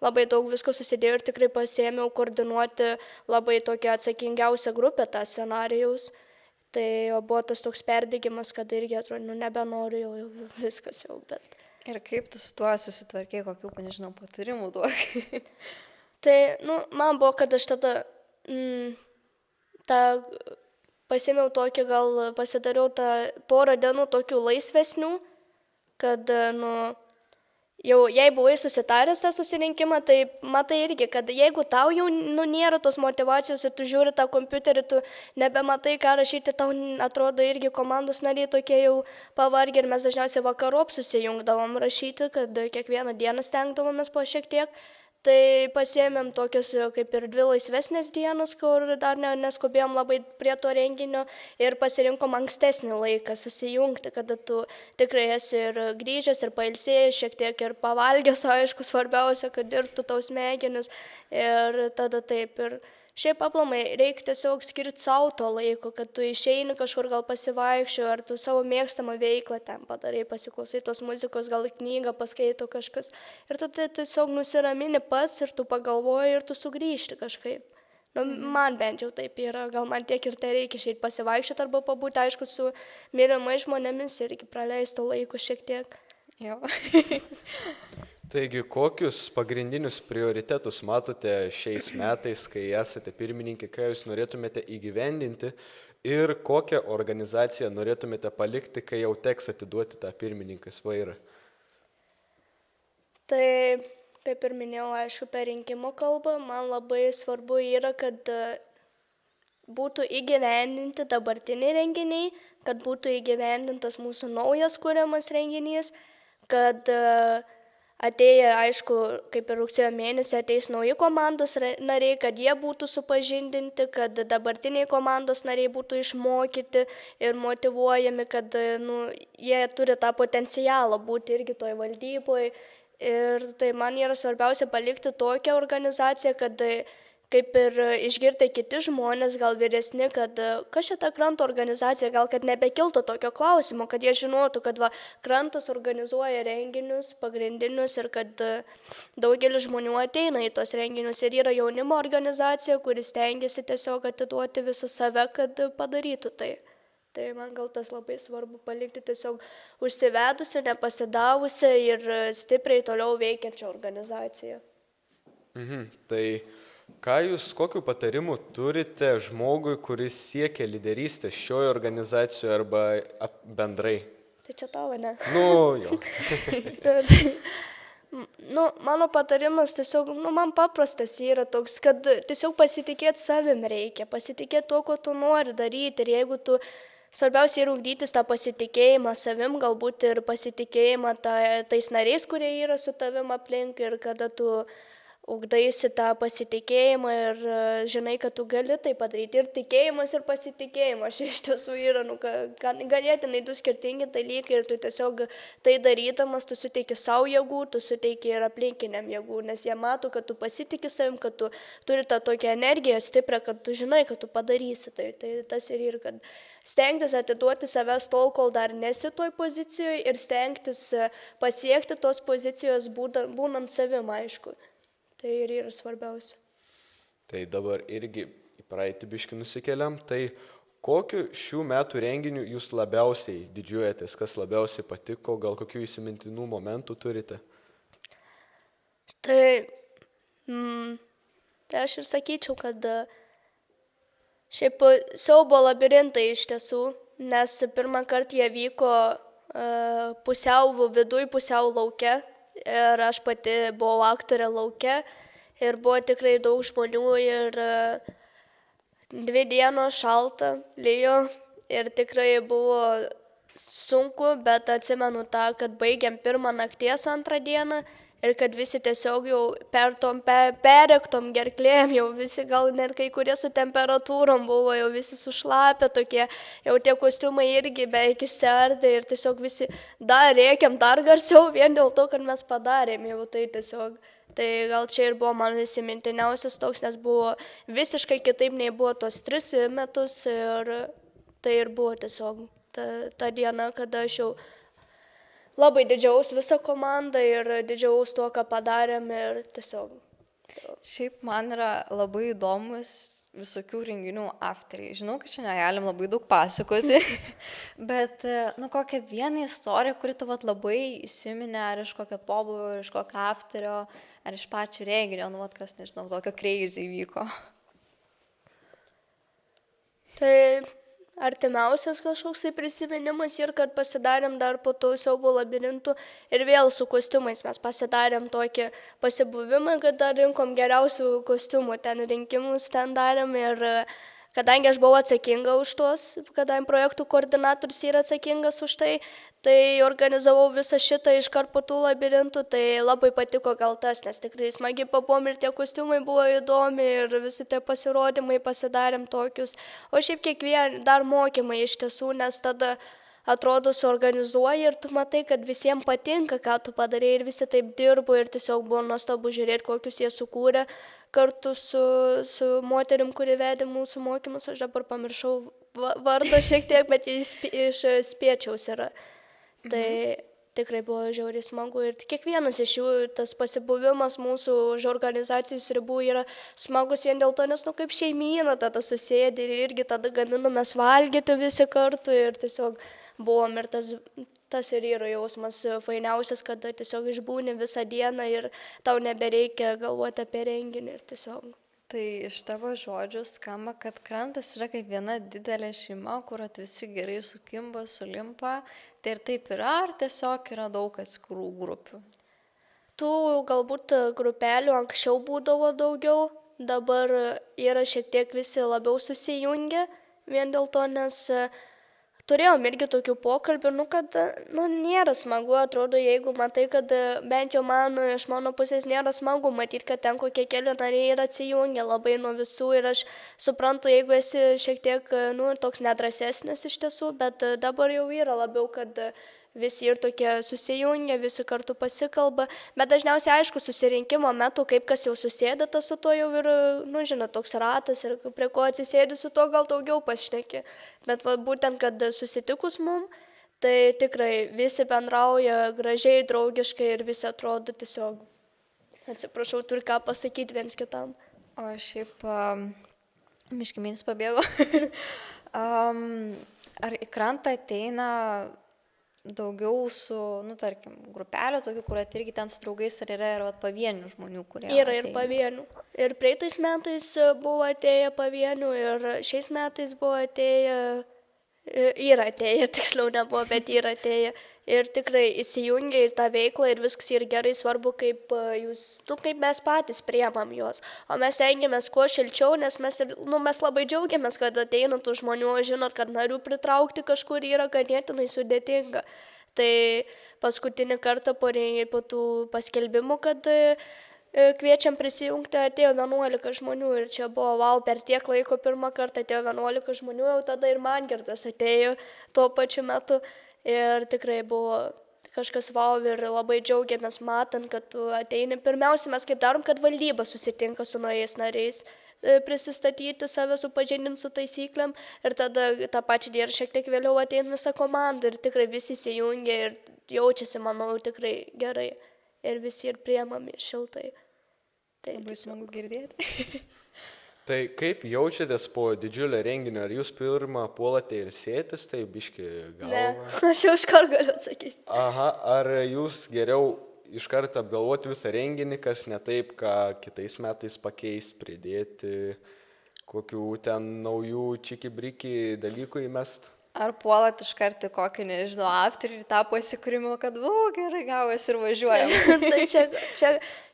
labai daug visko susidėjo ir tikrai pasiėmiau koordinuoti labai tokią atsakingiausią grupę tą scenarijaus. Tai buvo tas toks perdegimas, kad irgi atrodo, nebenoriu jau viskas jau, bet... Ir kaip tu su tuo susitvarkiai, kokių, nežinau, patarimų duokai? Tai, man buvo, kad aš tada pasėmiau tokį, gal pasidariau tą porą dienų tokių laisvesnių, kad, jau jei buvai susitaręs tą susirinkimą, tai matai irgi, kad jeigu tau jau nėra tos motyvacijos ir tu žiūri tą kompiuterį, tu nebematai, ką rašyti, tau atrodo irgi komandos nariai tokie jau pavargę ir mes dažniausiai vakarop susijungdavom rašyti, kad kiekvieną dieną stengdavomės po šiek tiek. Tai pasiėmėm tokias kaip ir 2 laisvesnės dienas, kur dar neskubėjom labai prie to renginio ir pasirinkom ankstesnį laiką susijungti, kada tu tikrai esi ir grįžęs, ir pailsėjęs, šiek tiek ir pavalgęs, aišku, svarbiausia, kad dirbtų tau smegenis ir tada taip ir šiaip aplamai reikia tiesiog skirti savo to laiko, kad tu išeini kažkur gal pasivaikščio, ar tu savo mėgstamą veiklą ten padarai, pasiklausai tos muzikos, gal knygą paskaito kažkas. Ir tu tiesiog nusiramini pats ir tu pagalvoji ir tu sugrįžti kažkaip. Man bent jau taip yra, gal man tiek ir tai reikia išeiti pasivaikščioti arba pabūti, aišku, su mylimais žmonėmis irgi praleisto laiko šiek tiek. Jo. Taigi, kokius pagrindinius prioritetus matote šiais metais, kai esate pirmininkė, ką jūs norėtumėte įgyvendinti ir kokią organizaciją norėtumėte palikti, kai jau teks atiduoti tą pirmininkės vairą? Tai, kaip ir minėjau, aišku, per rinkimų kalbą, man labai svarbu yra, kad būtų įgyvendinti dabartiniai renginiai, kad būtų įgyvendintas mūsų naujas kuriamas renginys, kad atėję, aišku, kaip ir rugsėjo mėnesį ateis nauji komandos nariai, kad jie būtų supažindinti, kad dabartiniai komandos nariai būtų išmokyti ir motyvuojami, kad jie turi tą potencialą būti irgi toj valdyboje. Ir tai man yra svarbiausia palikti tokią organizaciją, kad kaip ir išgirti kiti žmonės, gal vyresni, kad kas šita kranto organizacija, gal kad nebekiltų tokio klausimo, kad jie žinotų, kad krantas organizuoja renginius pagrindinius ir kad daugelis žmonių ateina į tos renginius ir yra jaunimo organizacija, kuris stengiasi tiesiog atiduoti visą save, kad padarytų tai. Tai man gal tas labai svarbu palikti tiesiog užsivedusią, nepasidavusią ir stipriai toliau veikiančią organizaciją. Tai kokiu patarimu turite žmogui, kuris siekia lyderystės šioje organizacijoje arba bendrai? Tai čia tavo, ne? Jo. Mano patarimas tiesiog, man paprastas yra toks, kad tiesiog pasitikėti savim reikia, pasitikėti to, ko tu nori daryti ir jeigu tu svarbiausia yra ugdytis tą pasitikėjimą savim, galbūt ir pasitikėjimą tais nariais, kurie yra su tavim aplink ir kada tu ugdaisi tą pasitikėjimą ir žinai, kad tu gali tai padaryti. Ir tikėjimas ir pasitikėjimas iš tiesų yra ganėtinai 2 skirtingi dalykai ir tu tiesiog tai darydamas, tu suteiki savo jėgų, tu suteiki ir aplinkiniam jėgų, nes jie mato, kad tu pasitiki savim, kad tu turi tą tokią energiją stiprią, kad tu žinai, kad tu padarysi. Tai tas ir yra, kad stengtis atiduoti savęs tol, kol dar nesi toj pozicijoje ir stengtis pasiekti tos pozicijos būnant savim, aišku. Tai ir yra svarbiausia. Tai dabar irgi į praeitį biškį nusikeliam. Tai kokiu šių metų renginiu jūs labiausiai didžiuojatės, kas labiausiai patiko, gal kokių įsimintinų momentų turite? Tai aš ir sakyčiau, kad šiaip siaubo labirintai iš tiesų, nes pirmą kartą jie vyko pusiau viduj, pusiau lauke. Ir aš pati buvau aktorė lauke ir buvo tikrai daug žmonių ir 2 dienos šalta, lijo ir tikrai buvo sunku, bet atsimenu tą, kad baigėm 1 nakties 2 dieną ir kad visi tiesiog jau perrektom gerklėm, jau visi gal net kai kurie su temperatūrom buvo, jau visi sušlapę tokie, jau tie kostiumai irgi beveik išsiardė ir tiesiog visi dar rėkiam dar garsiau vien dėl to, kad mes padarėm jau tai tiesiog. Tai gal čia ir buvo man įsimintiniausias toks, nes buvo visiškai kitaip nei buvo tos 3 metus ir tai ir buvo tiesiog ta diena, kada aš jau labai didžiaus visą komandą ir didžiaus tuo, ką padarėm ir tiesiog. Šiaip man yra labai įdomus visokių renginių afteriai. Žinau, kad čia negalim labai daug pasakoti, bet, nu, kokią vieną istoriją, kuri tu vat labai įsiminė, ar iš kokio pobūvio, ar iš kokio afterio, ar iš pačio renginio, nu, vat kas, nežinau, tokio crazy vyko. Tai artimiausias kažkoks tai prisiminimas ir kad pasidarėm dar po tų siaubo labirintų ir vėl su kostiumais mes pasidarėm tokį pasibuvimą, kad dar rinkom geriausių kostiumų, ten rinkimus ten darėm ir kadangi aš buvau atsakinga už tuos, kadangi projektų koordinatorius yra atsakingas už tai, tai organizavau visą šitą iškart po tų labirintų, tai labai patiko gal tas, nes tikrai smagiai pabuvom ir tie kostiumai buvo įdomi ir visi tie pasirodymai pasidarėm tokius. O šiaip kiekvien dar mokymai iš tiesų, nes tada atrodo suorganizuoji ir tu matai, kad visiems patinka, ką tu padarai ir visi taip dirbo ir tiesiog buvo nuostabu žiūrėti, kokius jie sukūrė kartu su moterim, kuri vedė mūsų mokymus. Aš dabar pamiršau vardą šiek tiek, bet jis iš Spiečiaus yra. Tai tikrai buvo žiauriai smagu ir kiekvienas iš jų tas pasibuvimas mūsų už organizacijos ribų yra smagus vien dėl to, nes nu kaip šeimyna tada susėdė ir irgi tada gaminomės valgyti visi kartu ir tiesiog buvom ir tas ir yra jausmas fainiausias, kada tiesiog išbūni visą dieną ir tau nebereikia galvoti apie renginį ir tiesiog. Tai iš tavo žodžių skamba, kad krantas yra kaip viena didelė šeima, kur visi gerai sukimba, sulimpa. Tai ir taip yra, ar tiesiog yra daug atskirų grupių? Tų galbūt grupelių anksčiau būdavo daugiau, dabar yra šiek tiek visi labiau susijungę vien dėl to, nes turėjom irgi tokių pokalbių, kad nėra smagu, atrodo, jeigu matai, kad bent jau iš mano pusės nėra smagu matyti, kad ten kokie keli nariai yra atsijungę labai nuo visų ir aš suprantu, jeigu esi šiek tiek toks nedrasesnis iš tiesų, bet dabar jau yra labiau, kad visi ir tokie susijungia, visi kartu pasikalba, bet dažniausiai aišku susirinkimo metu, kaip kas jau susėda, tas su to jau ir, žinot, toks ratas ir prie ko atsisėdi su to gal daugiau pašneki. Bet būtent, kad susitikus mum, tai tikrai visi bendrauja gražiai, draugiškai ir visi atrodo tiesiog, atsiprašau, turi ką pasakyti viens kitam. O šiaip, miškiminis pabėgo, ar į krantą ateina daugiau su, tarkim, grupelio, tokių, kur irgi ten su draugais, ar yra ir pavienių žmonių, kurie yra ateina? Ir pavienių. Ir praeitais metais buvo atėję pavienių ir šiais metais buvo atėję, tiksliau nebuvo, bet yra atėję. Ir tikrai įsijungia ir tą veiklą ir viskas yra gerai, svarbu, kaip jūs, kaip mes patys priemam juos. O mes stengiamės kuo šilčiau, nes mes labai džiaugiamės, kad ateina tų žmonių, žinot, kad narių pritraukti kažkur yra ganėtinai sudėtinga. Tai paskutinį kartą po tų paskelbimų, kad kviečiam prisijungti, atėjo 11 žmonių ir čia buvo, wow, per tiek laiko pirmą kartą atėjo 11 žmonių, jau tada ir Mangirdas atėjo tuo pačiu metu. Ir tikrai buvo kažkas wow ir labai džiaugiamės matant, kad tu ateini. Pirmiausia, mes kaip darom, kad valdyba susitinka su naujais nariais, prisistatyti save, supažindinti su taisyklėm ir tada tą pačią dieną šiek tiek vėliau ateina visa komanda ir tikrai visi įsijungia ir jaučiasi, manau, tikrai gerai ir visi ir priemami šiltai. Tai labai smagu girdėti. Tai kaip jaučiatės po didžiulio renginio? Ar jūs pirmą puolate ir sėtis, tai biški galvą? Ne, aš jau iškart galiu atsakyti. Aha, ar jūs geriau iškart apgalvoti visą renginį, kas ne taip, ką kitais metais pakeis, pridėti, kokių ten naujų čiki-briki dalykų įmest? Ar puolat iškart į kokį, nežinau, afterį tą pasikūrimą, kad, gerai gavosi ir važiuojam. Tai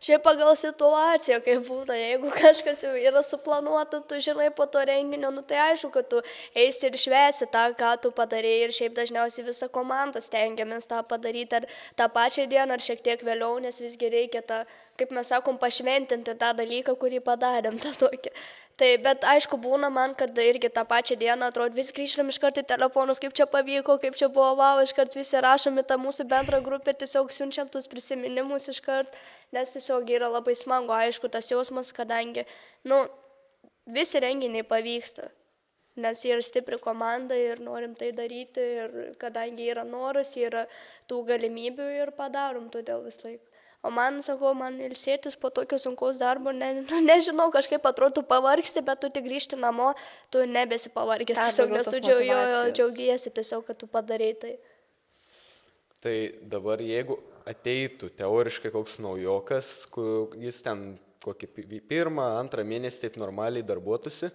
čia pagal situaciją, kaip būna, jeigu kažkas jau yra suplanuota, tu žinai po to renginio, tai aišku, kad tu eisi ir švesi tą, ką tu padarėjai ir šiaip dažniausiai visą komandą stengiamės tą padaryti ar tą pačią dieną ar šiek tiek vėliau, nes visgi reikia tą, kaip mes sakom, pašventinti tą dalyką, kurį padarėm, tą tokį. Tai, bet aišku, būna man, kad irgi tą pačią dieną atrodo, vis grįžtam iškart į telefonus, kaip čia pavyko, kaip čia buvo, wow, iškart visi rašom į tą mūsų bendrą grupę, tiesiog siunčiam tuos prisiminimus iškart, nes tiesiog yra labai smagu, aišku, tas jausmas, kadangi, visi renginiai pavyksta, nes yra stipri komanda ir norim tai daryti ir kadangi yra noras, yra tų galimybių ir padarom todėl vis laik. O man, sakau, man ilsėtis po tokio sunkaus darbo, nežinau, kažkaip atrodo pavargsti, bet tu tik grįžti namo, tu nebesi pavargęs, tiesiog, nes tu džiaugiesi tiesiog, kad tu padarai tai. Tai dabar jeigu ateitų teoriškai koks naujokas, jis ten kokį 1-2 mėnesį taip normaliai darbuotųsi,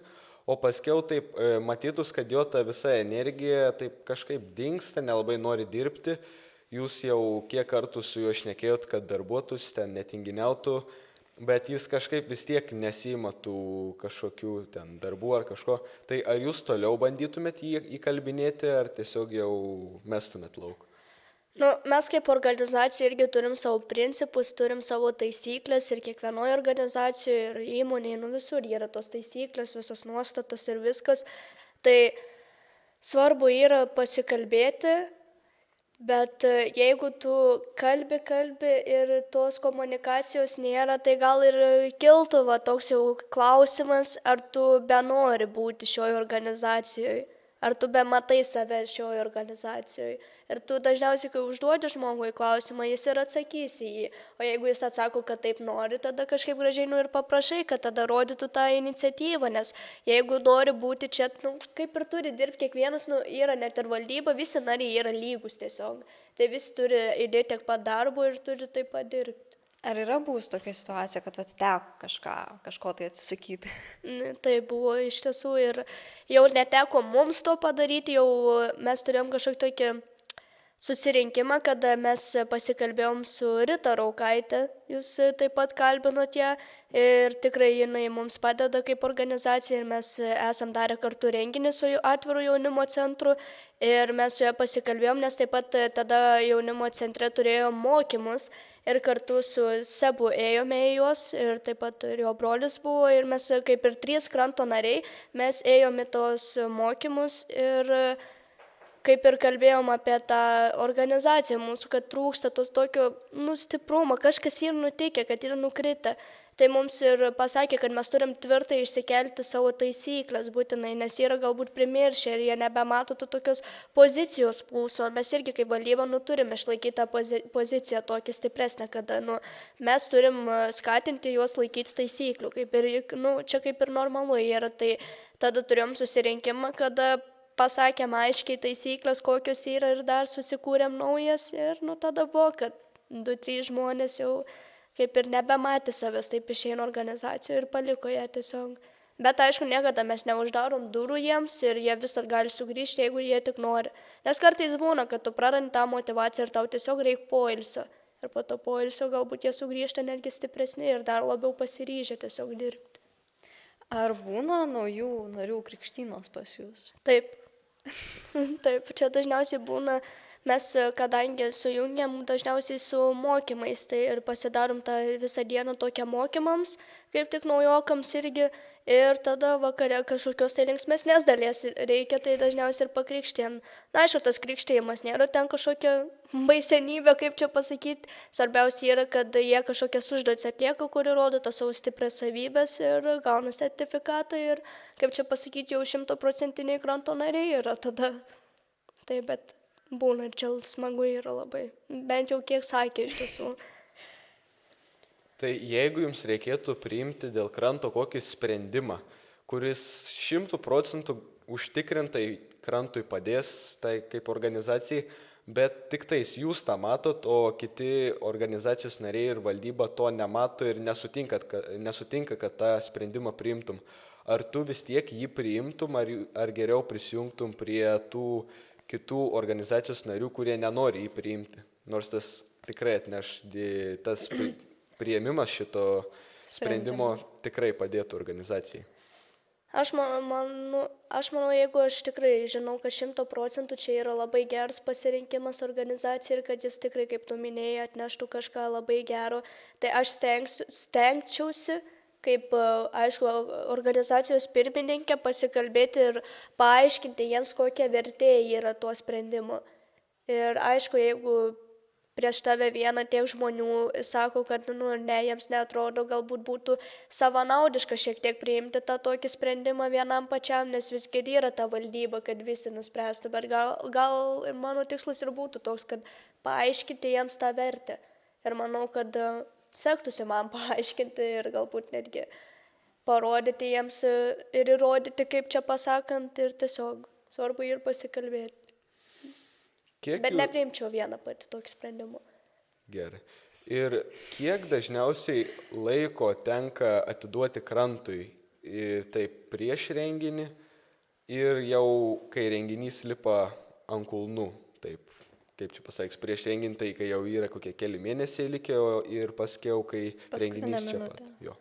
o paskiau taip matytus, kad jo ta visa energija taip kažkaip dingsta, nelabai nori dirbti, jūs jau kiek kartų su juo šnekėjot, kad darbuotųsi, ten netinginiautų, bet jis kažkaip vis tiek nesima tų kažkokių ten darbų ar kažko. Tai ar jūs toliau bandytumėt jį įkalbinėti, ar tiesiog jau mestumėt lauk? Mes kaip organizacija irgi turim savo principus, turim savo taisyklės ir kiekvienoje organizacijoje ir įmonėje, visur yra tos taisyklės, visos nuostatos ir viskas. Tai svarbu yra pasikalbėti, bet jeigu tu kalbi ir tos komunikacijos nėra, tai gal ir kiltų toks jau klausimas, ar tu benori būti šioje organizacijoje, ar tu bematai save šioje organizacijoje. Ir tu dažniausiai, kai užduodi žmogui klausimą, jis ir atsakys į jį. O jeigu jis atsako, kad taip nori, tada kažkaip gražiai ir paprašai, kad tada rodytų tą iniciatyvą. Nes jeigu nori būti čia, kaip ir turi dirbti kiekvienas, yra net ir valdyba, visi nariai yra lygus tiesiog. Tai visi turi įdėti tiek pat darbo ir turi taip pat dirbti. Ar yra buvus tokia situacija, kad teko kažko tai atsisakyti? Tai buvo iš tiesų ir jau neteko mums to padaryti, jau mes turėjom kažkokį tokį susirinkimą, kada mes pasikalbėjom su Rita Raukaitė, jūs taip pat kalbinot ją ir tikrai jinai mums padeda kaip organizacija ir mes esam darę kartu renginį su atviru jaunimo centru ir mes su ją pasikalbėjom, nes taip pat tada jaunimo centre turėjom mokymus ir kartu su Sebu ėjome į juos ir taip pat ir jo brolis buvo ir mes kaip ir 3 kranto nariai, mes ėjome tos mokymus ir kaip ir kalbėjom apie tą organizaciją mūsų, kad trūksta tos tokio stiprumo, kažkas yra nutikę, kad yra nukritę. Tai mums ir pasakė, kad mes turim tvirtai išsikelti savo taisyklės būtinai, nes yra galbūt primiršę ir jie nebemato tokios pozicijos mūsų. Mes irgi kaip valdyba turim išlaikyti tą poziciją tokį stipresnę, kada mes turim skatinti juos laikytis taisyklių. Čia kaip ir normalu yra, tai tada turėjom susirinkimą, kada pasakėm aiškiai taisyklės, kokios yra ir dar susikūrėm naujas ir tada buvo, kad 2-3 žmonės jau kaip ir nebematė savęs, taip išeina organizacijoje ir paliko ją tiesiog. Bet aišku, niekada mes neuždarom durų jiems ir jie visat gali sugrįžti, jeigu jie tik nori. Nes kartais būna, kad tu prarandi tą motivaciją ir tau tiesiog reikia poilsio. Ir po to poilsio galbūt jie sugrįžta netgi stipresni ir dar labiau pasiryžę tiesiog dirbti. Ar būna naujų narių krikštynos pas jūs? Taip. Taip, čia dažniausiai būna, mes kadangi sujungiam dažniausiai su mokymais, tai ir pasidarom tą visą dieną tokią mokymams, kaip tik naujokams irgi, ir tada vakare kažkokios tai linksmesnės dalies reikia, tai dažniausiai ir pakrikštėm. Aišku, tas krikštėjimas nėra ten kažkokia baisenybė, kaip čia pasakyti, svarbiausia yra, kad jie kažkokias užduotis atlieka, kuri rodo tas savo stiprias savybės ir gauna sertifikatą ir, kaip čia pasakyti, jau 100% kranto nariai yra tada. Tai bet būna ir čia smagu yra labai, bent jau kiek sakė iš tiesų. Tai jeigu jums reikėtų priimti dėl kranto kokį sprendimą, kuris 100% užtikrintai krantui padės, tai kaip organizacijai, bet tik tais jūs tą matot, o kiti organizacijos nariai ir valdyba to nemato ir nesutinka, kad tą sprendimą priimtum. Ar tu vis tiek jį priimtum, ar geriau prisijungtum prie tų kitų organizacijos narių, kurie nenori jį priimti? Nors tas tikrai tas priėmimas šito sprendimo tikrai padėtų organizacijai. Aš manau, jeigu aš tikrai žinau, kad 100% čia yra labai geras pasirinkimas organizacijai ir kad jis tikrai, kaip tu minėjai, atneštų kažką labai gero, tai aš stengčiausi, kaip, aišku, organizacijos pirmininkė pasikalbėti ir paaiškinti jiems, kokia vertė yra to sprendimo. Ir aišku, jeigu prieš tave vieną tiek žmonių sako, kad ne, jiems neatrodo, galbūt būtų savanaudiška šiek tiek priimti tą tokį sprendimą vienam pačiam, nes visgi yra ta valdyba, kad visi nuspręstų, bet gal mano tikslas ir būtų toks, kad paaiškinti jiems tą vertę. ir manau, kad sektųsi man paaiškinti ir galbūt netgi parodyti jiems ir įrodyti, kaip čia pasakant, ir tiesiog svarbu ir pasikalbėti. Bet nepriimčiau vieną patį tokį sprendimą. Gerai. Ir kiek dažniausiai laiko tenka atiduoti krantui, taip prieš renginį ir jau kai renginys lipa ant kulnų, taip, kaip čia pasakys, prieš renginį, tai kai jau yra kokie keli mėnesiai likę ir paskiau, kai renginys čia pat. Jo.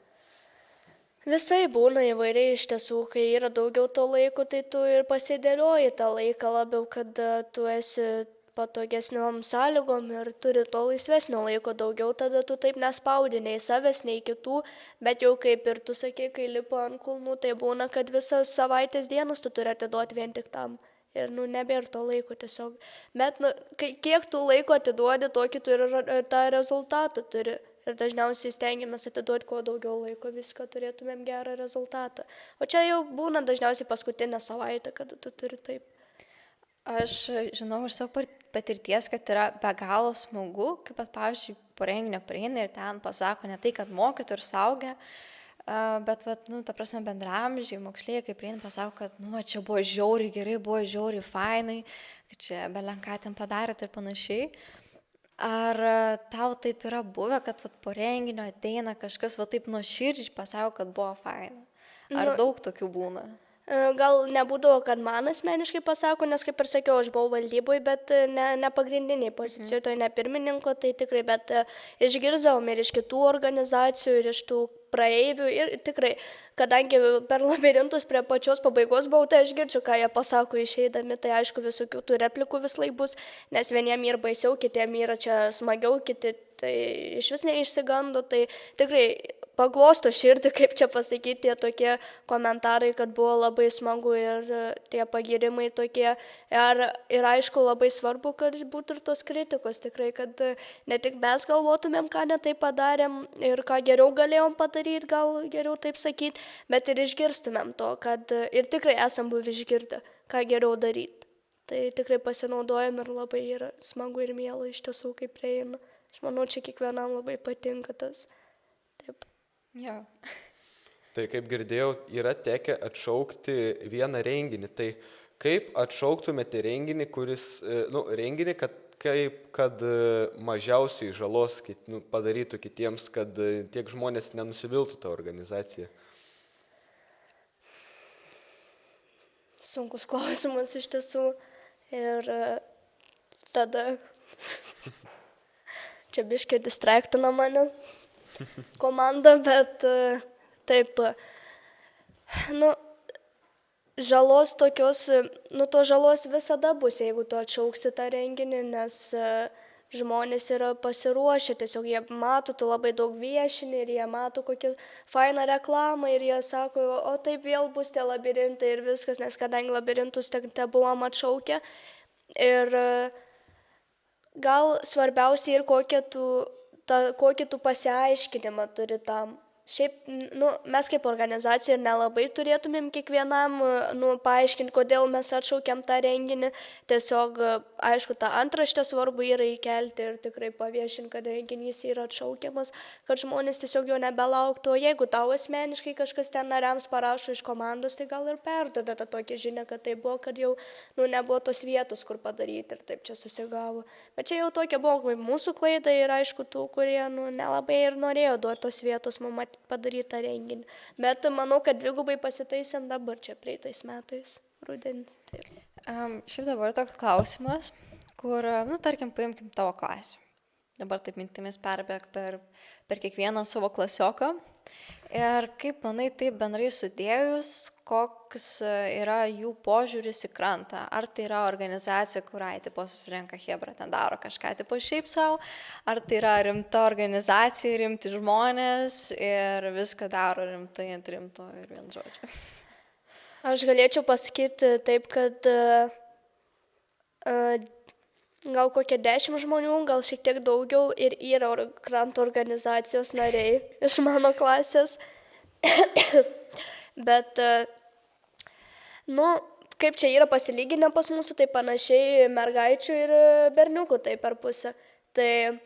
Visai būna įvairiai iš tiesų, kai yra daugiau to laiko, tai tu ir pasidėlioji tą laiką labiau, kad tu esi patogesniom sąlygom ir turi to laisvesnio laiko daugiau, tada tu taip nespaudi nei savęs, nei kitų, bet jau kaip ir tu sakei, kai lipa ant kulnų, tai būna, kad visas savaitės dienas tu turi atiduoti vien tik tam. Ir nebėra to laiko tiesiog. Bet kiek tu laiko atiduodi, tokį tu ir tą rezultatą turi. Ir dažniausiai stengiamės atiduoti kuo daugiau laiko, viską turėtumėm gerą rezultatą. O čia jau būna dažniausiai paskutinę savaitę, kada tu turi taip. Aš žinau iš savo patirties, kad yra be galo smagu, kaip pat, pavyzdžiui, po renginio prieina ir ten pasako ne tai, kad mokytų ir saugia, bet, ta prasme, bendramžiai, moksleiviai, kai prieina, pasako, kad, čia buvo žiauriai gerai, buvo žiauriai fainai, kad čia belenką ten padarėt ir panašiai. Ar tau taip yra buvę, kad po renginio ateina kažkas taip nuoširdžiai pasako, kad buvo faina? Ar daug tokių būna? Gal nebūdavo, kad man asmeniškai pasako, nes kaip ir sakiau, aš buvau valdyboje, bet ne pagrindiniai pozicijoje, to ne pirmininko, tai tikrai, bet išgirzavom ir iš kitų organizacijų, ir iš tų praeivių ir tikrai, kadangi per labirintus prie pačios pabaigos buvau, tai aš girdžiu, ką jie pasako išeidami, tai aišku visokių tų replikų vis laik bus, nes vieniem yra baisiau, kitiem yra čia smagiau, kiti tai iš vis neišsigando, tai tikrai paglosto širdį, kaip čia pasakyti, tie tokie komentarai, kad buvo labai smagu ir tie pagirimai tokie. Ir aišku, labai svarbu, kad būtų ir tos kritikos tikrai, kad ne tik mes galvotumėm, ką ne taip padarėm ir ką geriau galėjom padaryti, gal geriau taip sakyti, bet ir išgirstumėm to, kad ir tikrai esam buvę išgirdę, ką geriau daryti. Tai tikrai pasinaudojam ir labai yra smagu ir miela iš tiesų, kaip prieina. Aš manau, čia kiekvienam labai patinka tas. Taip. Jo. Tai kaip girdėjau, yra tekę atšaukti vieną renginį. Tai kaip atšauktumėte renginį, renginį, kad mažiausiai žalos padarytų kitiems, kad tiek žmonės nenusiviltų tą organizaciją? Sunkus klausimas iš tiesų. Ir tada čia biškai distraktina mane komanda, bet taip, žalos tokios, to žalos visada bus, jeigu tu atšauksi tą renginį, nes žmonės yra pasiruošę, tiesiog jie mato, tu labai daug viešini ir jie mato kokią fainą reklamą ir jie sako, o taip vėl bus tie labirintai ir viskas, nes kadangi labirintus te buvom atšaukę ir gal svarbiausia ir kokį tu pasiaiškinimą turi tam. Šiaip, mes kaip organizacija ir nelabai turėtumėm kiekvienam paaiškinti, kodėl mes atšaukiam tą renginį. Tiesiog, aišku, tą antraštę svarbu yra įkelti ir tikrai paviešinti, kad renginys yra atšaukiamas, kad žmonės tiesiog jo nebelauktų. O jeigu tau asmeniškai kažkas ten nariams parašo iš komandos, tai gal ir perduoda tą tokią žinią, kad tai buvo, kad jau nebuvo tos vietos, kur padaryti ir taip čia susigavo. Bet čia jau tokia buvo mūsų klaida ir aišku, tų, kurie nelabai ir norėjo duoti tos vietos mums padarytą renginį. Bet manau, kad dvigubai pasitaisėm dabar čia praeitais metais, rudenį. Šiaip dabar toks klausimas, kur, tarkim, paimkim tavo klasę. Dabar taip mintimis perbėg per kiekvieną savo klasioką. Ir kaip manai, taip bendrai sudėjus, koks yra jų požiūris į krantą? Ar tai yra organizacija, kuriai tipo susirenka chebra, ten daro kažką tipo šiaip savo? Ar tai yra rimta organizacija, rimti žmonės ir viską daro rimtai ant rimto ir vien žodžio? Aš galėčiau pasakyti taip, kad gal kokie 10 žmonių, gal šiek tiek daugiau ir yra kranto organizacijos nariai iš mano klasės. Bet, kaip čia yra pasilyginę pas mūsų, tai panašiai mergaičių ir berniukų tai per pusę. Tai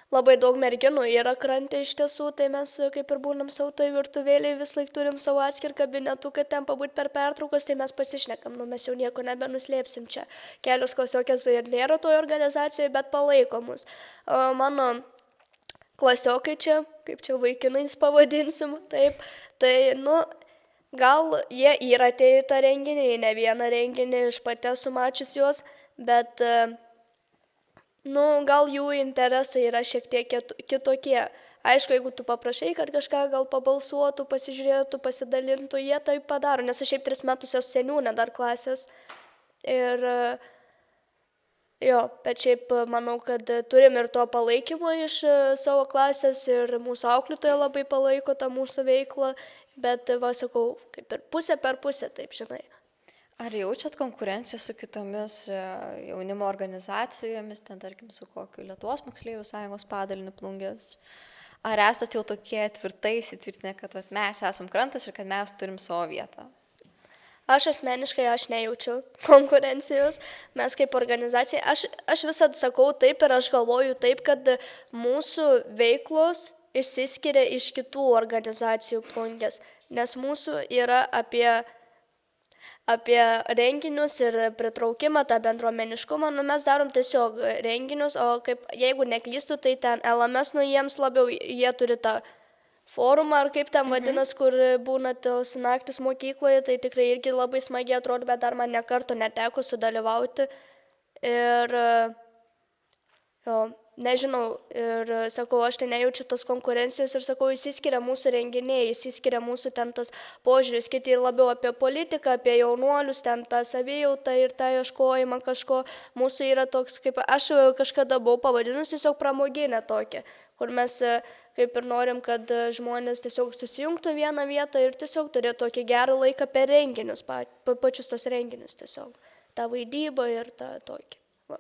labai daug merginų yra krante iš tiesų, tai mes kaip ir būnam savo toj virtuvėlėje, vis laik turim savo atskirą kabinetų, kad ten pabūt per pertraukas, tai mes pasišnekam, mes jau nieko nebenuslėpsim čia. Kelios klasiokės ir nėra toje organizacijoje, bet palaiko mus. Mano klasiokai čia, kaip čia vaikinais pavadinsim, taip, tai, gal jie yra atėję į tą renginį, ne vieną renginį, iš pati esu mačius juos, bet gal jų interesai yra šiek tiek kitokie. Aišku, jeigu tu paprašai, kad kažką gal pabalsuotų, pasižiūrėtų, pasidalintų, jie tai padaro, nes aš šiaip 3 metus esu seniūnė dar klasės. Ir bet šiaip manau, kad turim ir to palaikymo iš savo klasės ir mūsų auklėtoja labai palaiko tą mūsų veiklą, bet, sakau, kaip ir pusė per pusę, taip žinai. Ar jaučiat konkurenciją su kitomis jaunimo organizacijomis, ten tarkim su kokiu Lietuvos moksleivių sąjungos padaliniu Plungės? Ar esat jau tokie tvirtai įsitvirtinę, kad mes esam krantas ir kad mes turim savo vietą? Aš asmeniškai nejaučiu konkurencijos, mes kaip organizacija, aš visad sakau taip ir aš galvoju taip, kad mūsų veiklos išsiskiria iš kitų organizacijų Plungės, nes mūsų yra apie renginius ir pritraukimą, tą bendruomeniškumą, mes darom tiesiog renginius, o jeigu neklystu, tai ten LMS, jiems labiau, jie turi tą forumą, ar kaip ten vadinas, kur būna tos naktis mokykloje, tai tikrai irgi labai smagiai atrodo, bet dar man nekarto neteko sudalyvauti. Ir nežinau, ir sakau, aš tai nejaučiu tos konkurencijos ir sakau, įsiskiria mūsų renginiai, įsiskiria mūsų ten tas požiūris, kiti labiau apie politiką, apie jaunuolius, ten tą savijautą ir tą ieškojimą kažko. Mūsų yra toks, kaip aš kažkada buvau pavadinus, tiesiog pramoginę tokią, kur mes kaip ir norim, kad žmonės tiesiog susijungtų vieną vietą ir tiesiog turėtų tokį gerą laiką per renginius, pačius tos renginius tiesiog. Ta vaidyba ir ta tokį. Va.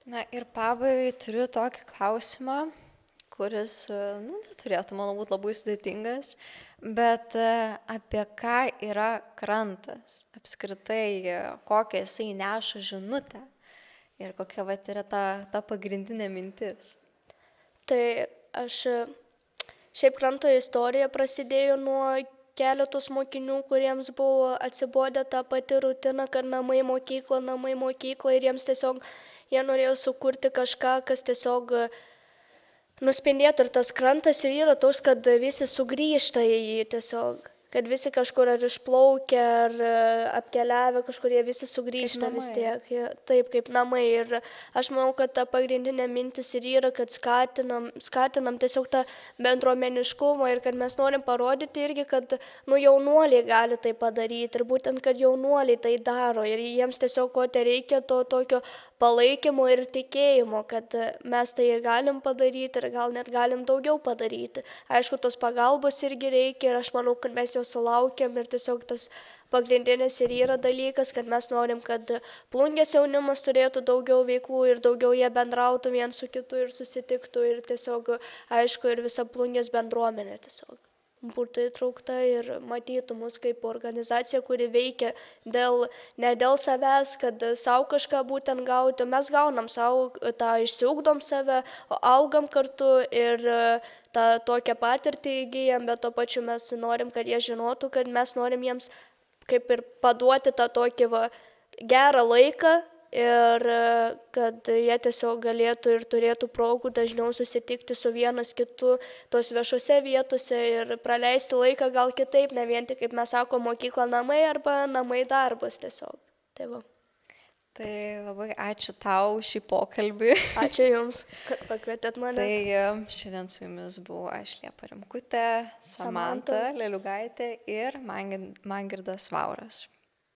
Na ir pabaigai turiu tokį klausimą, kuris, neturėtų, manau, būti labai sudėtingas, bet apie ką yra krantas? Apskritai, kokią jisai neša žinutę ir kokia yra ta pagrindinė mintis? Tai aš šiaip kranto istorija prasidėjo nuo keletos mokinių, kuriems buvo atsibodę tą pati rutina, kad namai mokykla ir jiems tiesiog jie norėjo sukurti kažką, kas tiesiog nuspindėtų ir tas krantas ir yra toks, kad visi sugrįžta į jį tiesiog, kad visi kažkur ar išplaukia, ar apkeliavę kažkur, jie visi sugrįžta vis tiek. Taip, kaip namai. Ir aš manau, kad ta pagrindinė mintis ir yra, kad skatinam tiesiog tą bendruomeniškumą ir kad mes norim parodyti irgi, kad jaunuoliai gali tai padaryti ir būtent, kad jaunuoliai tai daro ir jiems tiesiog ko tai reikia to tokio palaikymo ir tikėjimo, kad mes tai galim padaryti ir gal net galim daugiau padaryti. Aišku, tos pagalbos irgi reikia ir aš manau, kad mes jau sulaukiam ir tiesiog tas pagrindinis ir yra dalykas, kad mes norim, kad Plungės jaunimas turėtų daugiau veiklų ir daugiau jie bendrautų vien su kitu ir susitiktų ir tiesiog, aišku, ir visa Plungės bendruomenė tiesiog būtų įtraukta ir matytų mus kaip organizacija, kuri veikia ne dėl savęs, kad savo kažką būtent gauti. Mes gaunam savo, išsiugdom save, augam kartu ir tą tokią patirtį įgyjam, bet to pačiu mes norim, kad jie žinotų, kad mes norim jiems kaip ir paduoti tą tokį gerą laiką ir kad jie tiesiog galėtų ir turėtų progų dažniau susitikti su vienas kitu tos viešose vietose ir praleisti laiką gal kitaip, ne vien tik, kaip mes sakom, mokykla namai arba namai darbas tiesiog. Tai va. Tai labai ačiū tau šį pokalbį. Ačiū Jums, kad pakvietėt mane. Tai šiandien su Jumis buvo aš Liepa Rimkutė, Samanta Leliugaitė ir Mangirdas Vauras.